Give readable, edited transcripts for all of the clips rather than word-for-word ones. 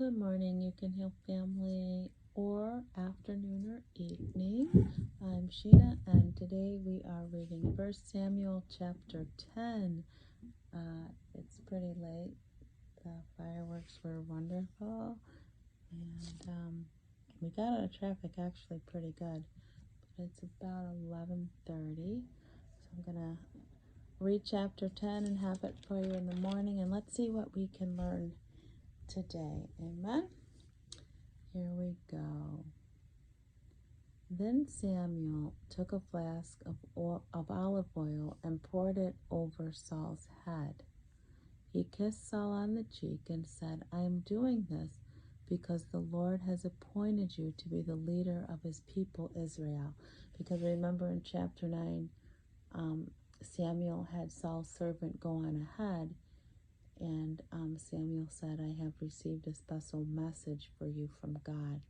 Good morning, You Can Help Family, or afternoon or evening. I'm Shena, and today we are reading 1 Samuel chapter 10. It's pretty late. The fireworks were wonderful, and we got out of traffic actually pretty good. But it's about 11:30, so I'm gonna read chapter 10 and have it for you in the morning, and let's see what we can learn today. Amen. Here we go. Then Samuel took a flask of olive oil and poured it over Saul's head. He kissed Saul on the cheek and said, I am doing this because the Lord has appointed you to be the leader of his people Israel. Because remember in chapter 9, Samuel had Saul's servant go on ahead, and Samuel said, I have received a special message for you from God.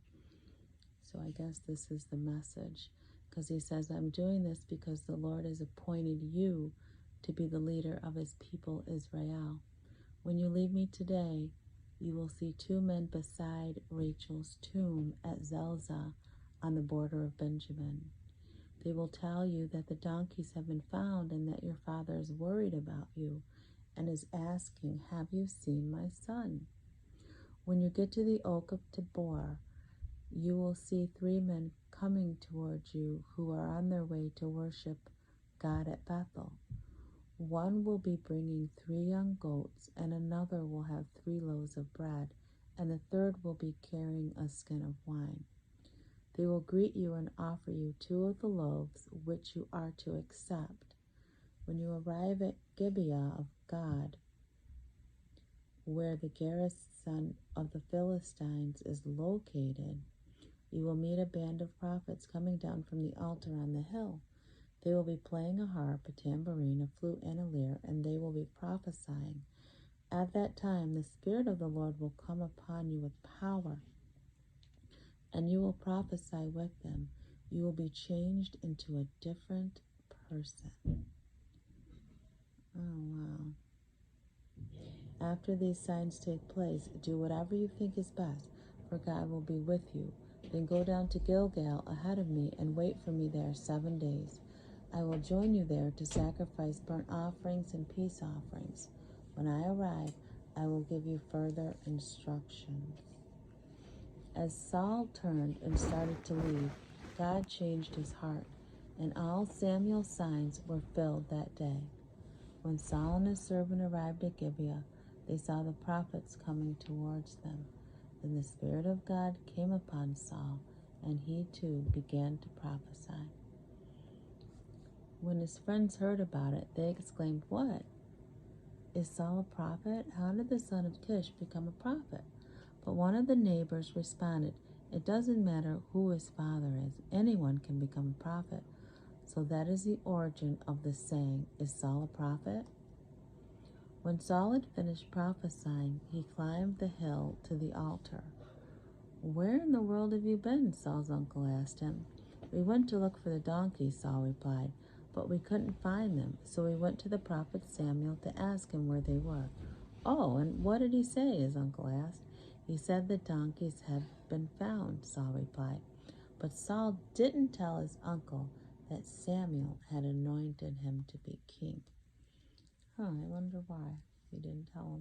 So I guess this is the message, because he says, I'm doing this because the Lord has appointed you to be the leader of his people Israel. When you leave me today, you will see two men beside Rachel's tomb at Zelzah on the border of Benjamin. They will tell you that the donkeys have been found and that your father is worried about you and is asking, have you seen my son? When you get to the oak of Tabor, you will see three men coming towards you who are on their way to worship God at Bethel. One will be bringing 3 young goats, and another will have 3 loaves of bread, and the third will be carrying a skin of wine. They will greet you and offer you 2 of the loaves, which you are to accept. When you arrive at Gibeah of God, where the garrison of the Philistines is located, you will meet a band of prophets coming down from the altar on the hill. They will be playing a harp, a tambourine, a flute, and a lyre, and they will be prophesying. At that time, the Spirit of the Lord will come upon you with power, and you will prophesy with them. You will be changed into a different person. Oh, wow. After these signs take place, do whatever you think is best, for God will be with you. Then go down to Gilgal ahead of me and wait for me there 7 days. I will join you there to sacrifice burnt offerings and peace offerings. When I arrive, I will give you further instructions. As Saul turned and started to leave, God changed his heart, and all Samuel's signs were filled that day. When Saul and his servant arrived at Gibeah, they saw the prophets coming towards them. Then the Spirit of God came upon Saul, and he too began to prophesy. When his friends heard about it, they exclaimed, What? Is Saul a prophet? How did the son of Kish become a prophet? But one of the neighbors responded, It doesn't matter who his father is. Anyone can become a prophet. So that is the origin of the saying, Is Saul a prophet? When Saul had finished prophesying, he climbed the hill to the altar. Where in the world have you been? Saul's uncle asked him. We went to look for the donkeys, Saul replied, but we couldn't find them, so we went to the prophet Samuel to ask him where they were. Oh, and what did he say? His uncle asked. He said the donkeys had been found, Saul replied. But Saul didn't tell his uncle that Samuel had anointed him to be king. I wonder why he didn't tell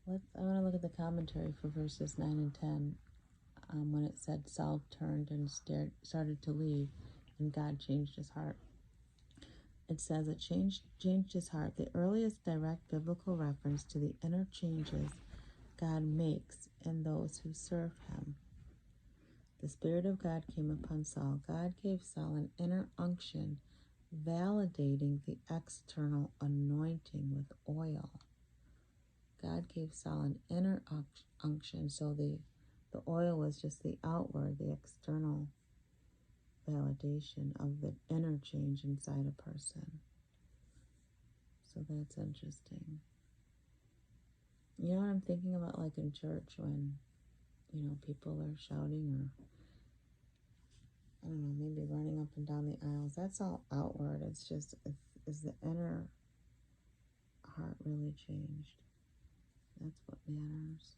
him. I want to look at the commentary for verses 9 and 10 when it said Saul turned and started to leave and God changed his heart. It says it changed his heart, the earliest direct biblical reference to the inner changes God makes in those who serve him. The Spirit of God came upon Saul. God gave Saul an inner unction, validating the external anointing with oil. God gave Saul an inner unction, so the oil was just the outward, the external validation of the inner change inside a person. So that's interesting. You know what I'm thinking about, like in church when, people are shouting or, maybe running up and down the aisles. That's all outward. It's just, is the inner heart really changed? That's what matters.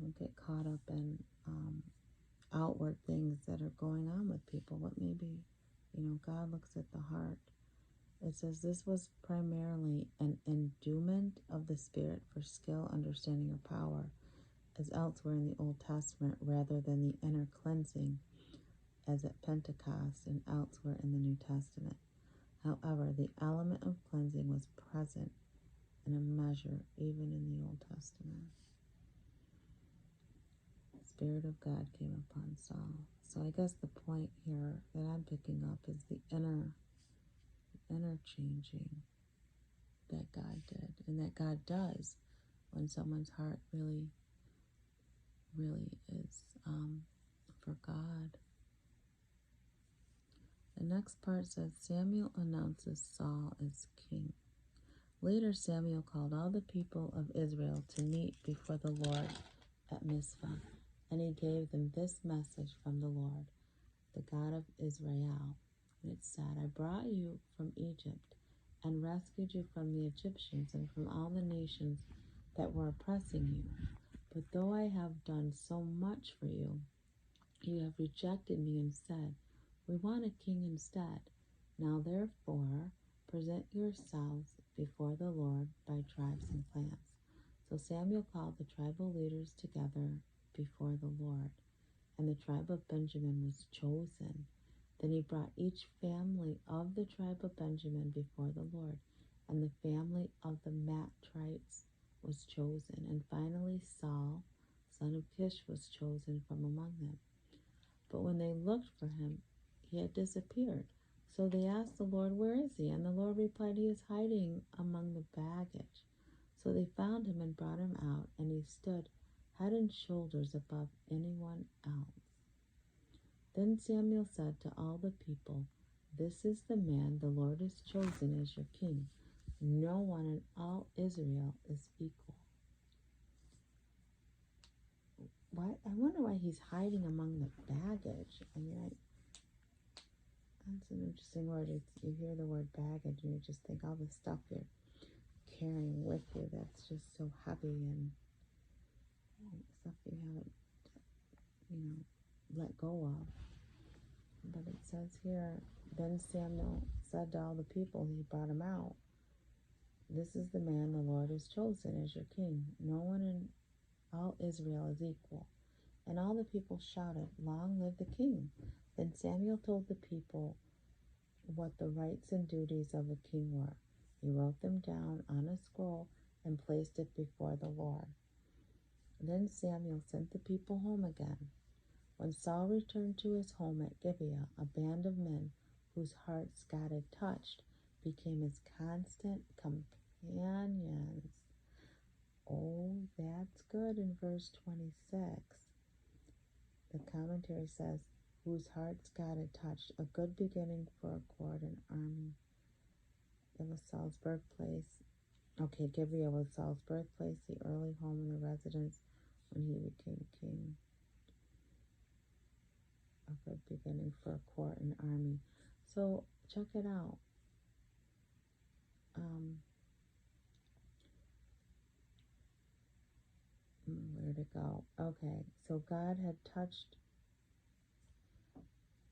Don't get caught up in outward things that are going on with people. What maybe, God looks at the heart. It says this was primarily an endowment of the Spirit for skill, understanding, or power, as elsewhere in the Old Testament, rather than the inner cleansing, as at Pentecost and elsewhere in the New Testament. However, the element of cleansing was present in a measure even in the Old Testament. The Spirit of God came upon Saul. So I guess the point here that I'm picking up is the inner changing that God did and that God does when someone's heart really is for God. The next part says Samuel announces Saul as king. Later Samuel called all the people of Israel to meet before the Lord at Mizpah, and he gave them this message from the Lord, the God of Israel. And it said, I brought you from Egypt and rescued you from the Egyptians and from all the nations that were oppressing you. But though I have done so much for you, you have rejected me and said, we want a king instead. Now therefore, present yourselves before the Lord by tribes and clans. So Samuel called the tribal leaders together before the Lord, and the tribe of Benjamin was chosen. Then he brought each family of the tribe of Benjamin before the Lord, and the family of the Matrites was chosen. And finally Saul, son of Kish, was chosen from among them. But when they looked for him, he had disappeared. So they asked the Lord, where is he? And the Lord replied, he is hiding among the baggage. So they found him and brought him out, and he stood head and shoulders above anyone else. Then Samuel said to all the people, this is the man the Lord has chosen as your king. No one in all Israel is equal. Why? I wonder why he's hiding among the baggage. I mean, that's an interesting word. You hear the word baggage and you just think all the stuff you're carrying with you that's just so heavy and stuff you haven't, let go of. But it says here, then Samuel said to all the people, he brought him out, this is the man the Lord has chosen as your king. No one in all Israel is equal. And all the people shouted, long live the king. Then Samuel told the people what the rights and duties of a king were. He wrote them down on a scroll and placed it before the Lord. Then Samuel sent the people home again. When Saul returned to his home at Gibeah, a band of men whose hearts God had touched became his constant companions. Oh, that's good in verse 26. The commentary says, whose hearts God had touched, a good beginning for a court and army. It was Saul's birthplace. Okay, Gibeah was Saul's birthplace, the early home and the residence when he became king. A good beginning for a court and army. So check it out. Where'd it go? Okay, so God had touched.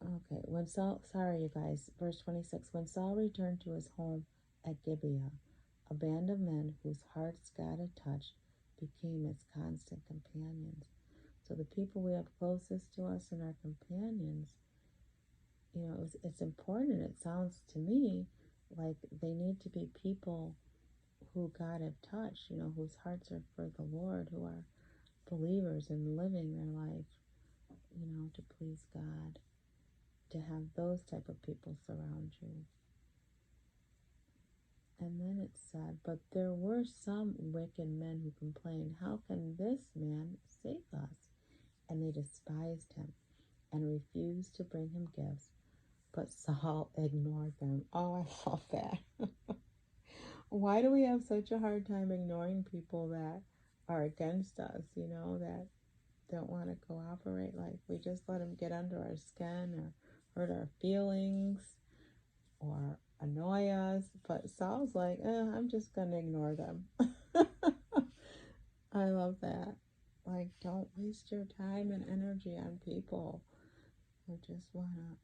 Okay, when Saul, sorry you guys, verse 26, when Saul returned to his home at Gibeah, a band of men whose hearts God had touched became his constant companions. So the people we have closest to us and our companions, it's important. It sounds to me like they need to be people who God have touched, whose hearts are for the Lord, who are believers and living their life, to please God. To have those type of people surround you. And then it said, but there were some wicked men who complained, how can this man save us? And they despised him and refused to bring him gifts. But Saul ignored them. Oh, I love that. Why do we have such a hard time ignoring people that are against us, that don't want to cooperate? Like, we just let them get under our skin or hurt our feelings or annoy us. But Saul's like, I'm just going to ignore them. I love that. Like, don't waste your time and energy on people who just want to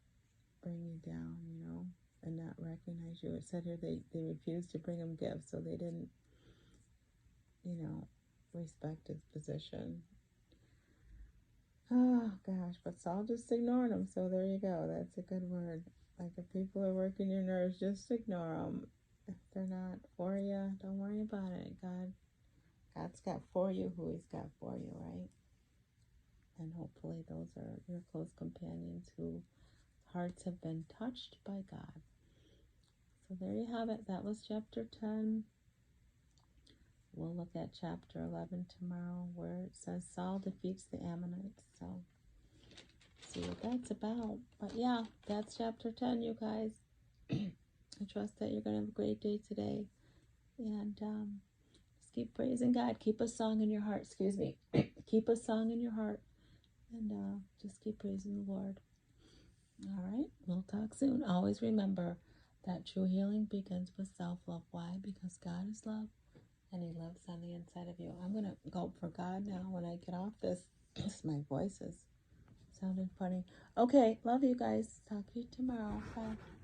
bring you down, and not recognize you. It said here they refused to bring him gifts, so they didn't, respect his position. Oh, gosh, but Saul just ignored him, so there you go. That's a good word. Like, if people are working your nerves, just ignore them. If they're not for you, don't worry about it. God's got for you who he's got for you, right? And hopefully those are your close companions whose hearts have been touched by God. So there you have it. That was chapter 10. We'll look at chapter 11 tomorrow, where it says Saul defeats the Ammonites. So see what that's about. But yeah, that's chapter 10, you guys. I trust that you're going to have a great day today. And just keep praising God. Keep a song in your heart. Excuse me. Keep a song in your heart. And just keep praising the Lord. All right. We'll talk soon. Always remember that true healing begins with self-love. Why? Because God is love. And he lives on the inside of you. I'm going to go for God now when I get off this. My voice is sounding funny. Okay. Love you guys. Talk to you tomorrow. Bye.